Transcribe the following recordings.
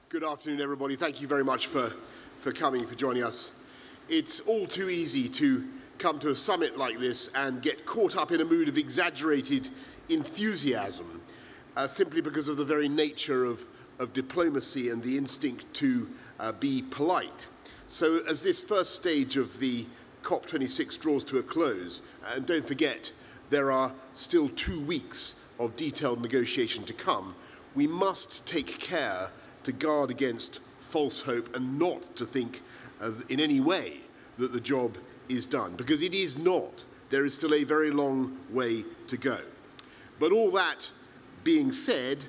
Good afternoon, everybody. Thank you very much for coming, for joining us. It's all too easy to come to a summit like this and get caught up in a mood of exaggerated enthusiasm, simply because of the very nature of diplomacy and the instinct to be polite. So as this first stage of the Cop26 draws to a close, and don't forget, there are still 2 weeks of detailed negotiation to come, we must take care to guard against false hope and not to think in any way that the job is done, because it is not. There is still a very long way to go. But all that being said,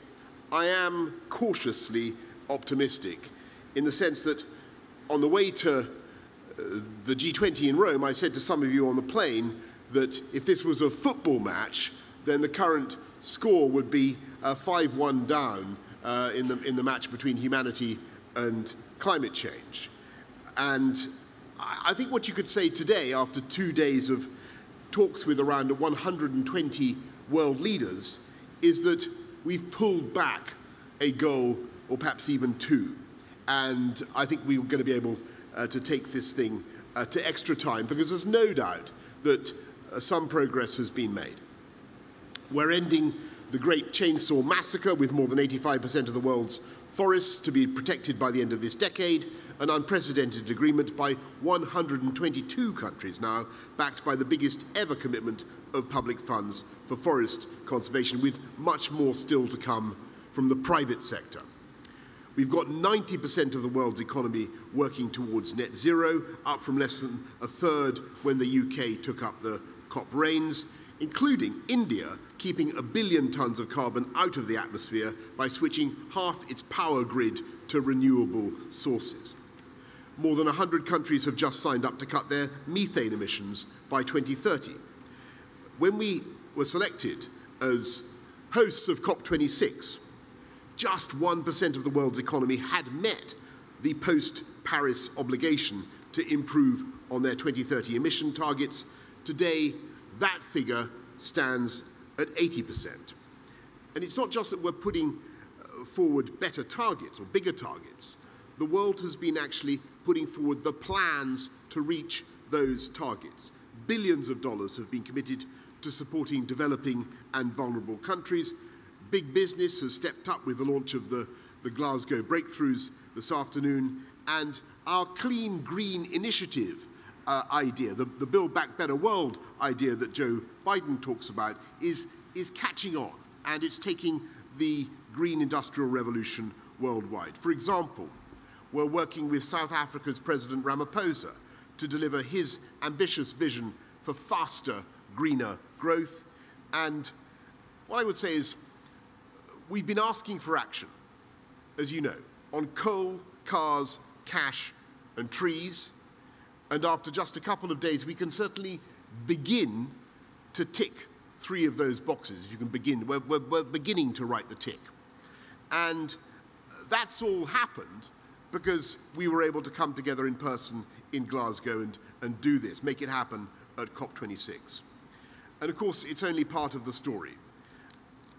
I am cautiously optimistic in the sense that on the way to the G20 in Rome, I said to some of you on the plane that if this was a football match, then the current score would be 5-1 down in the match between humanity and climate change. And I think what you could say today, after 2 days of talks with around 120 world leaders, is that we've pulled back a goal, or perhaps even two. And I think we're going to be able to take this thing to extra time, because there's no doubt that some progress has been made. We're ending the Great Chainsaw Massacre with more than 85% of the world's forests to be protected by the end of this decade, an unprecedented agreement by 122 countries now, backed by the biggest ever commitment of public funds for forest conservation, with much more still to come from the private sector. We've got 90% of the world's economy working towards net zero, up from less than a third when the UK took up the COP reins, including India keeping 1 billion tonnes of carbon out of the atmosphere by switching half its power grid to renewable sources. More than 100 countries have just signed up to cut their methane emissions by 2030. When we were selected as hosts of COP26, just 1% of the world's economy had met the post-Paris obligation to improve on their 2030 emission targets. Today, that figure stands at 80%. And it's not just that we're putting forward better targets or bigger targets. The world has been actually putting forward the plans to reach those targets. Billions of dollars have been committed to supporting developing and vulnerable countries. Big business has stepped up with the launch of the Glasgow breakthroughs this afternoon, and our Clean Green Initiative idea, the Build Back Better World idea that Joe Biden talks about, is catching on, and it's taking the green industrial revolution worldwide. For example, we're working with South Africa's President Ramaphosa to deliver his ambitious vision for faster, greener growth. And what I would say is, we've been asking for action, as you know, on coal, cars, cash, and trees. And after just a couple of days, we can certainly begin to tick 3 of those boxes. If you can begin, we're beginning to write the tick. And that's all happened because we were able to come together in person in Glasgow and do this, make it happen at COP26. And of course, it's only part of the story.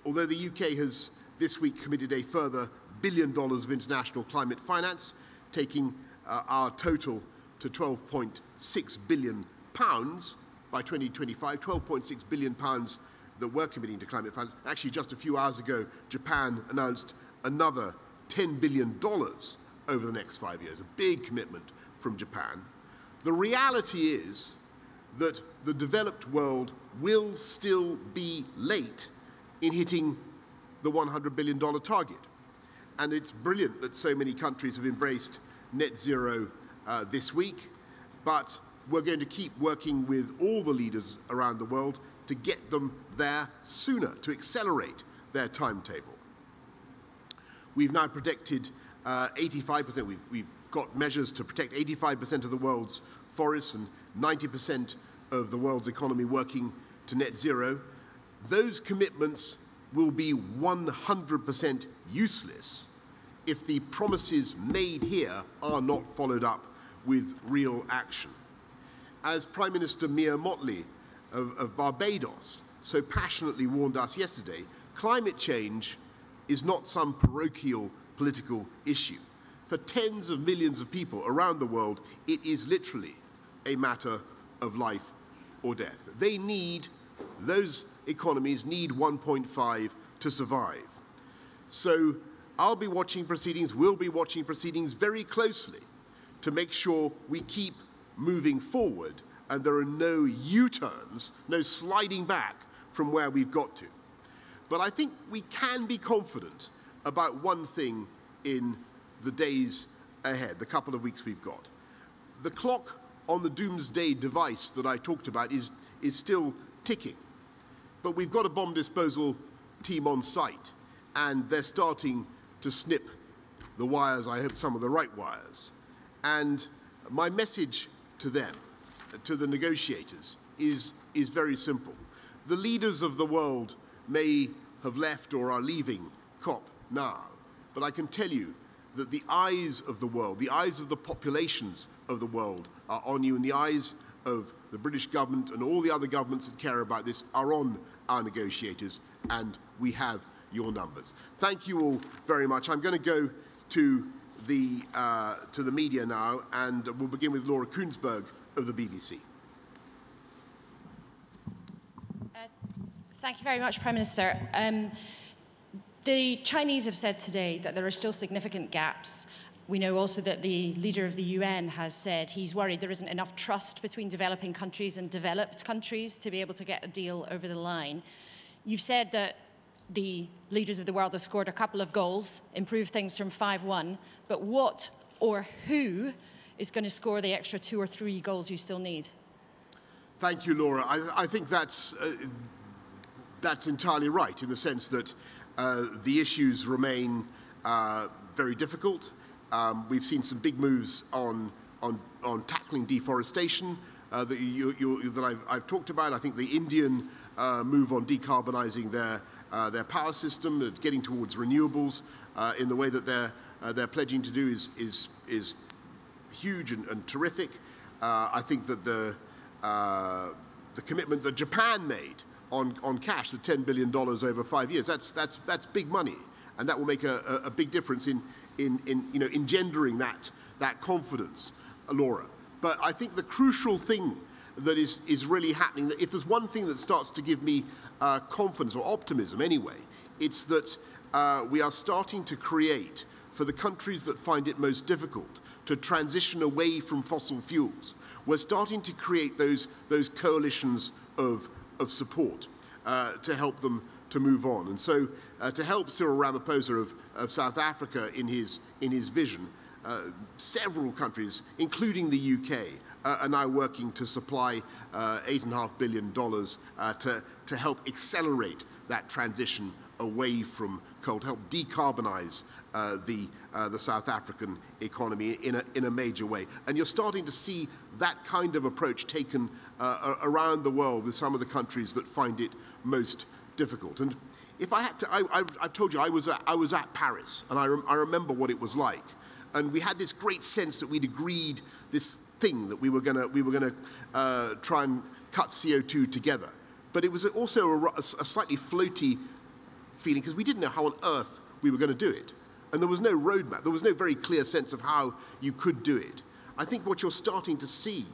Although the UK has this week committed a further $1 billion of international climate finance, taking our total to £12.6 billion by 2025, £12.6 billion that we're committing to climate finance. Actually, just a few hours ago, Japan announced another $10 billion over the next 5 years, a big commitment from Japan. The reality is that the developed world will still be late in hitting the $100 billion target. And it's brilliant that so many countries have embraced net zero this week, but we're going to keep working with all the leaders around the world to get them there sooner, to accelerate their timetable. We've now protected 85%, we've got measures to protect 85% of the world's forests and 90% of the world's economy working to net zero. Those commitments will be 100% useless if the promises made here are not followed up with real action. As Prime Minister Mia Mottley of Barbados so passionately warned us yesterday, climate change is not some parochial political issue. for tens of millions of people around the world, it is literally a matter of life or death. Those economies need 1.5 to survive. So I'll be watching proceedings, we'll be watching proceedings very closely to make sure we keep moving forward and there are no U-turns, no sliding back from where we've got to. But I think we can be confident about one thing in the days ahead, the couple of weeks we've got. The clock on the doomsday device that I talked about is still ticking. But we've got a bomb disposal team on site, and they're starting to snip the wires, I hope some of the right wires. And my message to them, to the negotiators, is very simple. The leaders of the world may have left or are leaving COP now, but I can tell you that the eyes of the world, the eyes of the populations of the world are on you, and the eyes of the British government and all the other governments that care about this are on our negotiators, and we have your numbers. Thank you all very much. I'm going to go to the media now, and we'll begin with Laura Koonsberg of the BBC. Thank you very much, Prime Minister. The Chinese have said today that there are still significant gaps. We know also that the leader of the UN has said he's worried there isn't enough trust between developing countries and developed countries to be able to get a deal over the line. You've said that the leaders of the world have scored a couple of goals, improved things from 5-1, but what or who is going to score the extra 2 or 3 goals you still need? Thank you, Laura. I think that's entirely right in the sense that the issues remain very difficult. We've seen some big moves on tackling deforestation that I've talked about. I think the Indian move on decarbonising their power system, getting towards renewables in the way that they're pledging to do is huge and terrific. I think that the commitment that Japan made on cash, the $10 billion over 5 years, that's big money, and that will make a big difference in engendering that confidence, Laura. But I think the crucial thing that is really happening, that if there's one thing that starts to give me confidence or optimism anyway, it's that we are starting to create, for the countries that find it most difficult to transition away from fossil fuels, we're starting to create those coalitions of support to help them to move on. And so to help Cyril Ramaphosa of South Africa in his vision, several countries, including the UK, are now working to supply $8.5 billion to help accelerate that transition away from coal, to help decarbonize the South African economy in a major way. And you're starting to see that kind of approach taken around the world with some of the countries that find it most difficult. And if I had to, I've told you I was at Paris, and I remember what it was like. And we had this great sense that we'd agreed this thing that we were gonna try and cut CO2 together. But it was also a slightly floaty feeling because we didn't know how on earth we were going to do it. And there was no roadmap. There was no very clear sense of how you could do it. I think what you're starting to see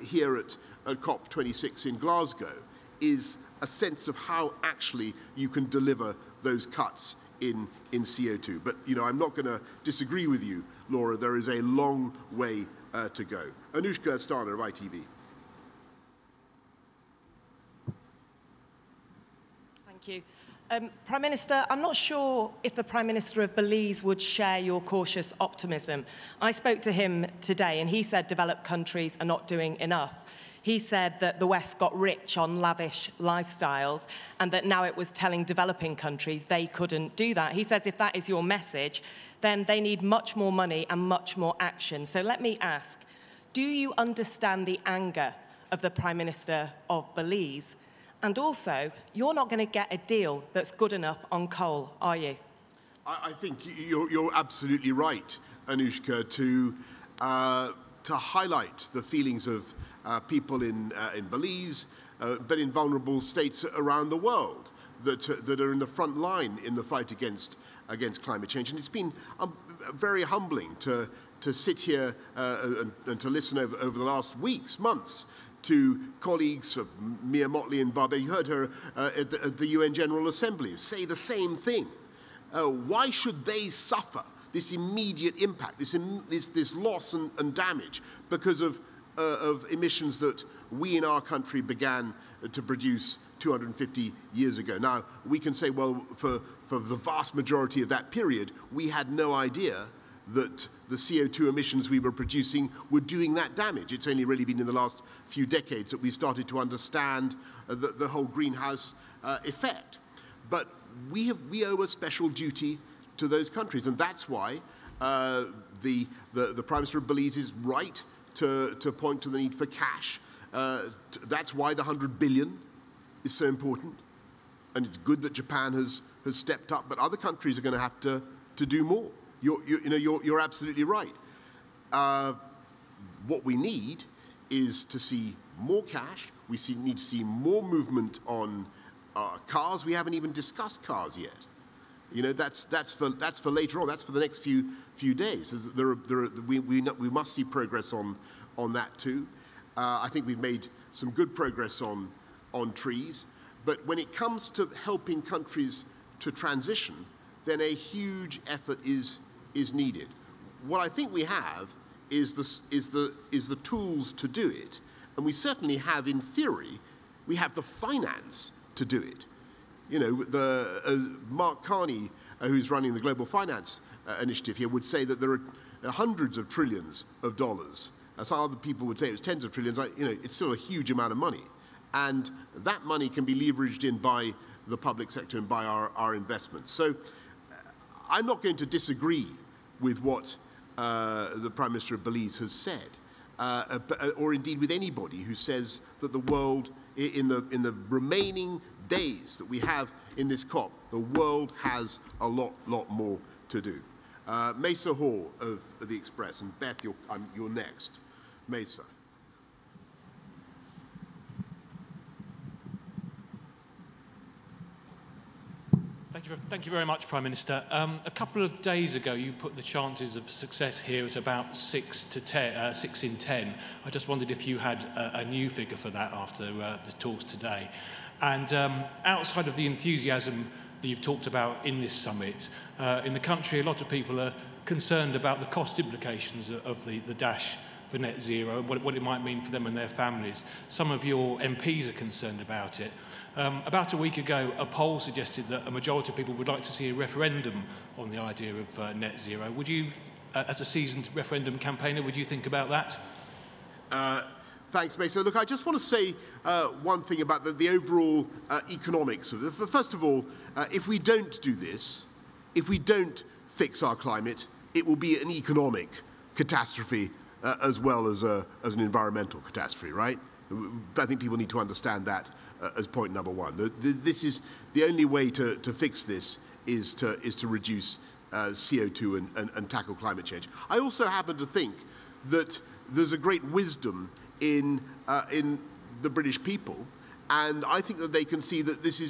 here at Cop26 in Glasgow is a sense of how actually you can deliver those cuts in CO2. But, I'm not going to disagree with you, Laura. There is a long way to go. Anushka Astana of ITV. Thank you. Prime Minister, I'm not sure if the Prime Minister of Belize would share your cautious optimism. I spoke to him today and he said developed countries are not doing enough. He said that the West got rich on lavish lifestyles and that now it was telling developing countries they couldn't do that. He says if that is your message, then they need much more money and much more action. So let me ask, do you understand the anger of the Prime Minister of Belize? And also, you're not going to get a deal that's good enough on coal, are you? I think you're absolutely right, Anushka, to highlight the feelings of people in Belize, but in vulnerable states around the world that are in the front line in the fight against climate change. And it's been very humbling to sit here and to listen over the last weeks, months, to colleagues of Mia Motley and Barbara. You heard her at the UN General Assembly say the same thing. Why should they suffer this immediate impact, this loss and damage because of emissions that we in our country began to produce 250 years ago? Now, we can say, well, for the vast majority of that period, we had no idea that the CO2 emissions we were producing were doing that damage. It's only really been in the last few decades that we've started to understand the whole greenhouse effect. But we owe a special duty to those countries, and that's why the Prime Minister of Belize is right to point to the need for cash. That's why the 100 billion is so important, and it's good that Japan has stepped up, but other countries are going to have to do more. You're absolutely right. What we need is to see more cash. We need to see more movement on cars. We haven't even discussed cars yet. That's for later on. That's for the next few days. We must see progress on that too. I think we've made some good progress on trees. But when it comes to helping countries to transition, then a huge effort is needed. What I think we have is the tools to do it, and we certainly have, in theory, we have the finance to do it. Mark Carney, who's running the Global Finance Initiative here, would say that there are hundreds of trillions of dollars. Some other people would say it was tens of trillions. It's still a huge amount of money, and that money can be leveraged in by the public sector and by our investments. So I'm not going to disagree with what the Prime Minister of Belize has said, or indeed with anybody who says that the world, in the remaining days that we have in this COP, the world has a lot more to do. Mesa Hall of the Express, and Beth, you're next. Mesa. Thank you very much, Prime Minister. A couple of days ago, you put the chances of success here at about 6 in 10. I just wondered if you had a new figure for that after the talks today. And outside of the enthusiasm that you've talked about in this summit, in the country, a lot of people are concerned about the cost implications of the dash for net zero, what it might mean for them and their families. Some of your MPs are concerned about it. About a week ago, a poll suggested that a majority of people would like to see a referendum on the idea of net zero. Would you, as a seasoned referendum campaigner, would you think about that? Thanks, Mesa. Look, I just want to say one thing about the overall economics of this. First of all, if we don't do this, if we don't fix our climate, it will be an economic catastrophe as well as an environmental catastrophe, right? I think people need to understand that as point number one. This is the only way to fix this is to reduce CO2 and tackle climate change. I also happen to think that there's a great wisdom in the British people, and I think that they can see that this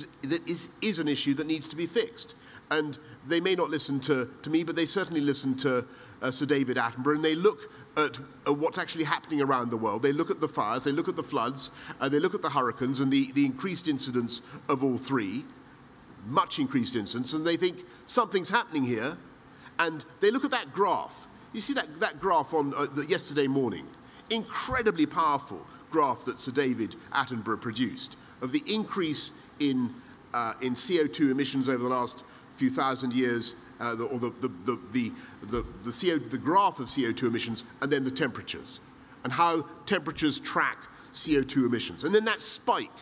is an issue that needs to be fixed. And they may not listen to me, but they certainly listen to Sir David Attenborough, and they look at what's actually happening around the world. They look at the fires, they look at the floods, they look at the hurricanes and the increased incidence of all three, much increased incidence, and they think something's happening here. And they look at that graph. You see that graph on yesterday morning? Incredibly powerful graph that Sir David Attenborough produced of the increase in CO2 emissions over the last few thousand years, the graph of CO2 emissions, and then the temperatures, and how temperatures track CO2 emissions. And then that spike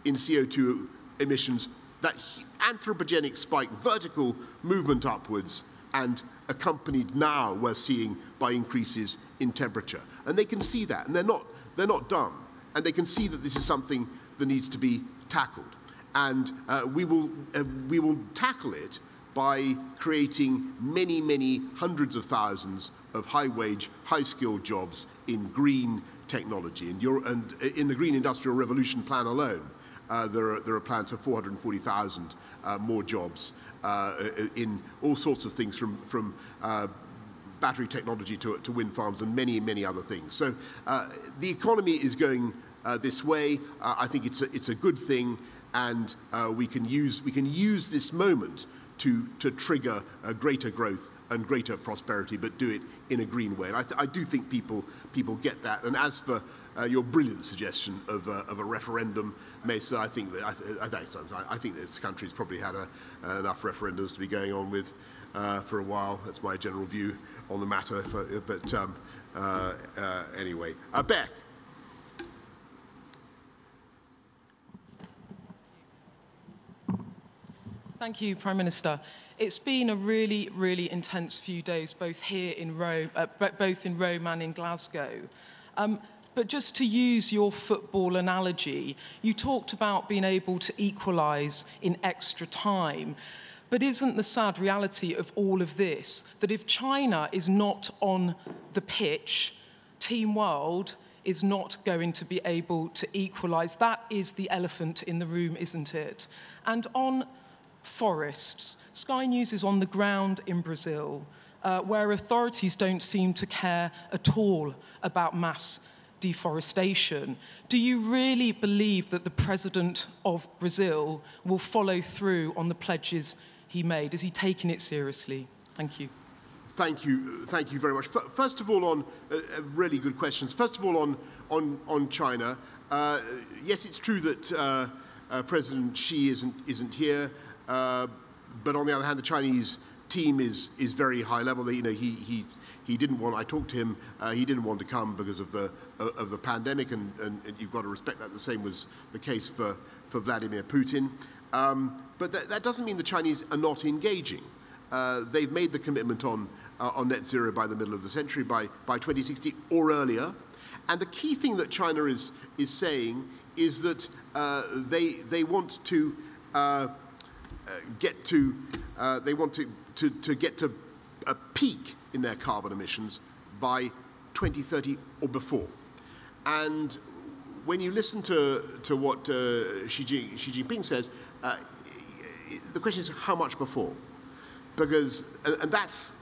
in CO2 emissions, that anthropogenic spike, vertical movement upwards, and accompanied now, we're seeing, by increases in temperature. And they can see that, and they're not dumb. And they can see that this is something that needs to be tackled. And we will tackle it by creating many, many hundreds of thousands of high-wage, high-skilled jobs in green technology. And in the Green Industrial Revolution plan alone, there are plans for 440,000 more jobs in all sorts of things from battery technology to wind farms and many, many other things. So the economy is going this way. I think it's a good thing, and we can use this moment to trigger greater growth and greater prosperity, but do it in a green way. And I do think people get that. And as for your brilliant suggestion of a referendum, Mesa, I think this country's probably had enough referendums to be going on with for a while. That's my general view on the matter. Anyway, Beth. Thank you, Prime Minister. It's been a really, really intense few days, both here in Rome, both in Rome and in Glasgow. But just to use your football analogy, you talked about being able to equalise in extra time. But isn't the sad reality of all of this that if China is not on the pitch, Team World is not going to be able to equalise? That is the elephant in the room, isn't it? And on forests, Sky News is on the ground in Brazil, where authorities don't seem to care at all about mass deforestation. Do you really believe that the president of Brazil will follow through on the pledges he made? Is he taking it seriously? Thank you. Thank you very much. First of all, on really good questions. First of all, on China, yes, it's true that President Xi isn't here. But on the other hand, the Chinese team is very high level. He didn't want. I talked to him. He didn't want to come because of the pandemic, and you've got to respect that. The same was the case for Vladimir Putin. But that doesn't mean the Chinese are not engaging. They've made the commitment on net zero by the middle of the century, by 2060 or earlier. And the key thing that China is saying is that they want to. Get to a peak in their carbon emissions by 2030 or before. And when you listen to what Xi Jinping says, the question is how much before? Because and that's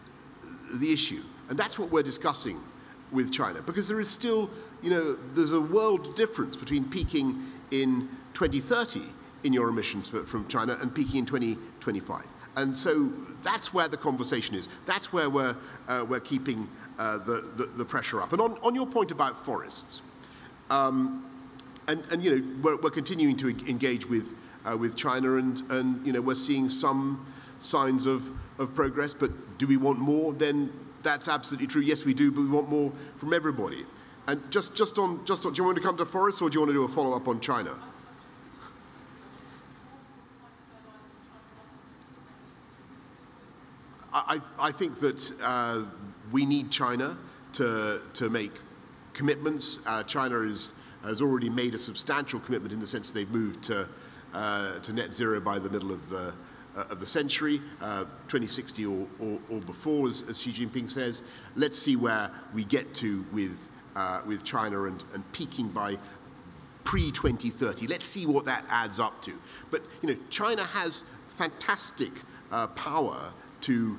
the issue, and that's what we're discussing with China. Because there is still, there's a world difference between peaking in 2030 in your emissions from China and peaking in 2025. And so that's where the conversation is. That's where we're keeping the pressure up. And on your point about forests, we're continuing to engage with China, and we're seeing some signs of progress. But do we want more? Then that's absolutely true. Yes, we do, but we want more from everybody. And just on, do you want to come to forests, or do you want to do a follow-up on China? I think that we need China to make commitments. China has already made a substantial commitment in the sense they've moved to net zero by the middle of the century, 2060 or before, as Xi Jinping says. Let's see where we get to with China and peaking by pre-2030. Let's see what that adds up to. But China has fantastic power to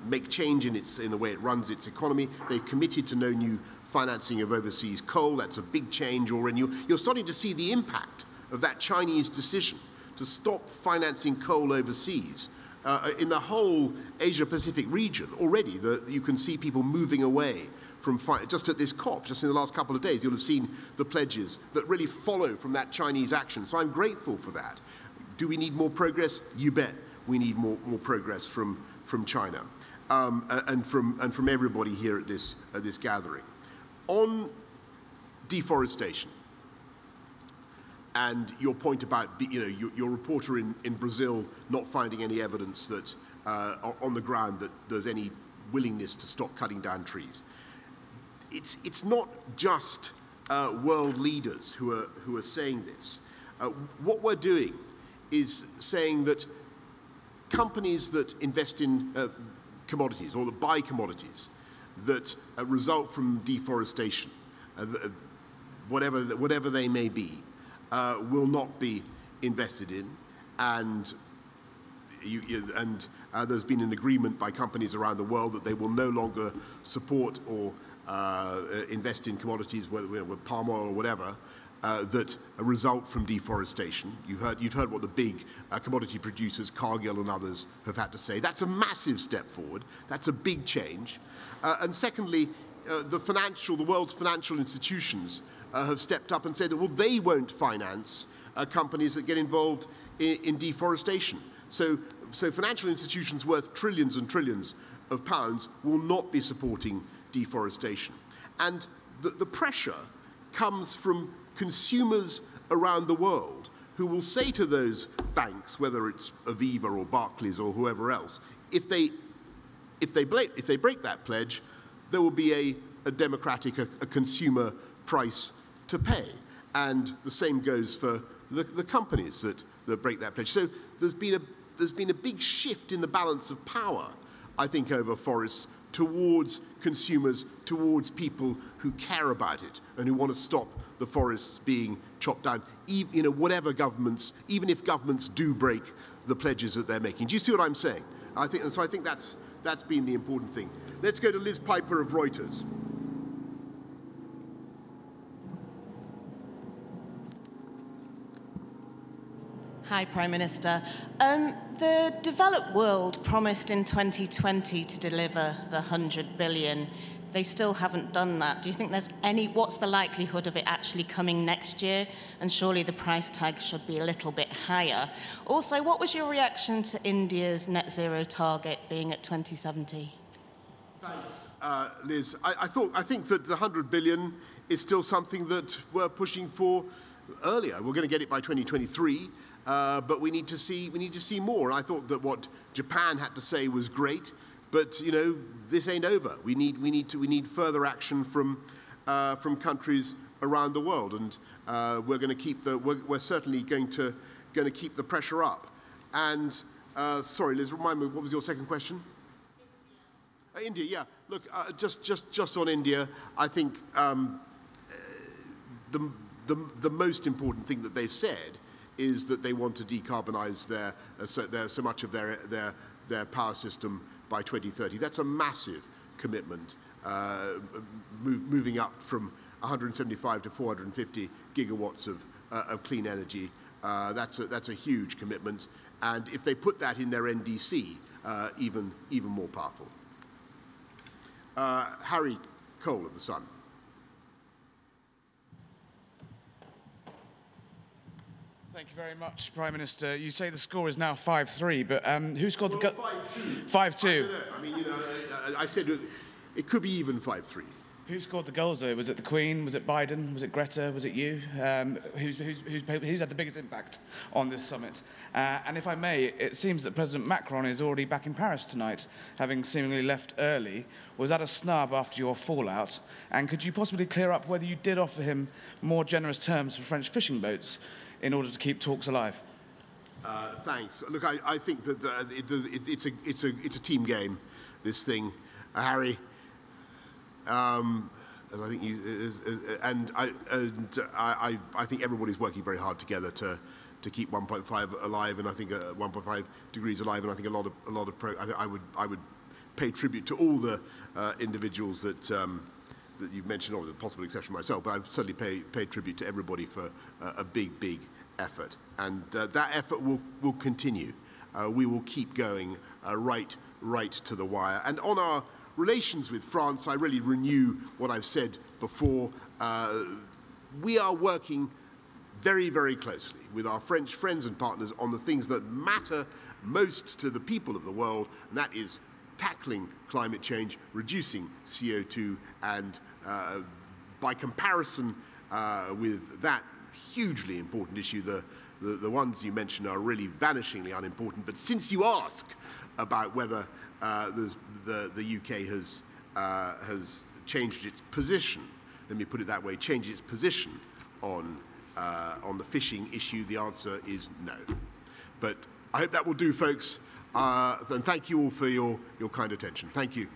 make change in the way it runs its economy. They've committed to no new financing of overseas coal. That's a big change already. You're starting to see the impact of that Chinese decision to stop financing coal overseas in the whole Asia-Pacific region already. You can see people moving away from just at this COP, just in the last couple of days, you'll have seen the pledges that really follow from that Chinese action. So I'm grateful for that. Do we need more progress? You bet. We need more progress from China and from everybody here at this gathering. On deforestation and your point about your reporter in Brazil not finding any evidence that on the ground that there's any willingness to stop cutting down trees. It's not just world leaders who are saying this. What we're doing is saying that companies that invest in commodities or that buy commodities that result from deforestation, whatever they may be, will not be invested in, and there's been an agreement by companies around the world that they will no longer support or invest in commodities, whether with palm oil or whatever, that result from deforestation. You've heard what the big commodity producers, Cargill and others, have had to say. That's a massive step forward. That's a big change. And secondly, the world's financial institutions have stepped up and said that, well, they won't finance companies that get involved in deforestation. So financial institutions worth trillions and trillions of pounds will not be supporting deforestation. And the pressure comes from consumers around the world who will say to those banks, whether it's Aviva or Barclays or whoever else, if they break that pledge, there will be a democratic, a consumer price to pay. And the same goes for the companies that break that pledge. So there's been a big shift in the balance of power, I think, over forests towards consumers, towards people who care about it and who want to stop the forests being chopped down, whatever governments, even if governments do break the pledges that they're making. Do you see what I'm saying? I think that's been the important thing. Let's go to Liz Piper of Reuters. Hi, Prime Minister. The developed world promised in 2020 to deliver the 100 billion. They still haven't done that. Do you think what's the likelihood of it actually coming next year? And surely the price tag should be a little bit higher. Also, what was your reaction to India's net zero target being at 2070? Thanks, Liz. I think that the 100 billion is still something that we're pushing for earlier. We're going to get it by 2023. But we need to see more. I thought that what Japan had to say was great, but this ain't over. We need further action from countries around the world, and we're certainly going to keep the pressure up. And sorry, Liz, remind me, what was your second question? India, yeah. Look, just on India, I think the most important thing that they've said is that they want to decarbonize so much of their power system by 2030. That's a massive commitment, moving up from 175 to 450 gigawatts of clean energy. That's a huge commitment, and if they put that in their NDC, even more powerful. Harry Cole of The Sun. Thank you very much, Prime Minister. You say the score is now 5-3, but who scored the goal? 5-2. 5-2. I mean, I said it could be even 5-3. Who scored the goals, though? Was it the Queen? Was it Biden? Was it Greta? Was it you? Who's had the biggest impact on this summit? And if I may, it seems that President Macron is already back in Paris tonight, having seemingly left early. Was that a snub after your fallout? And could you possibly clear up whether you did offer him more generous terms for French fishing boats in order to keep talks alive? Thanks. Look, I think that it's a team game, this thing, Harry. I think I think everybody's working very hard together to keep 1.5 alive, and I think 1.5 degrees alive, and I think a lot of I would pay tribute to all the individuals that you've mentioned, or with the possible exception of myself, but I certainly pay tribute to everybody for a big effort. And that effort will continue. We will keep going right to the wire. And on our relations with France, I really renew what I've said before. We are working very closely with our French friends and partners on the things that matter most to the people of the world, and that is tackling climate change, reducing CO2, and by comparison with that hugely important issue, the ones you mentioned are really vanishingly unimportant. But since you ask about whether the UK has changed its position, let me put it that way, changed its position on the fishing issue, the answer is no. But I hope that will do, folks. And thank you all for your kind attention. Thank you.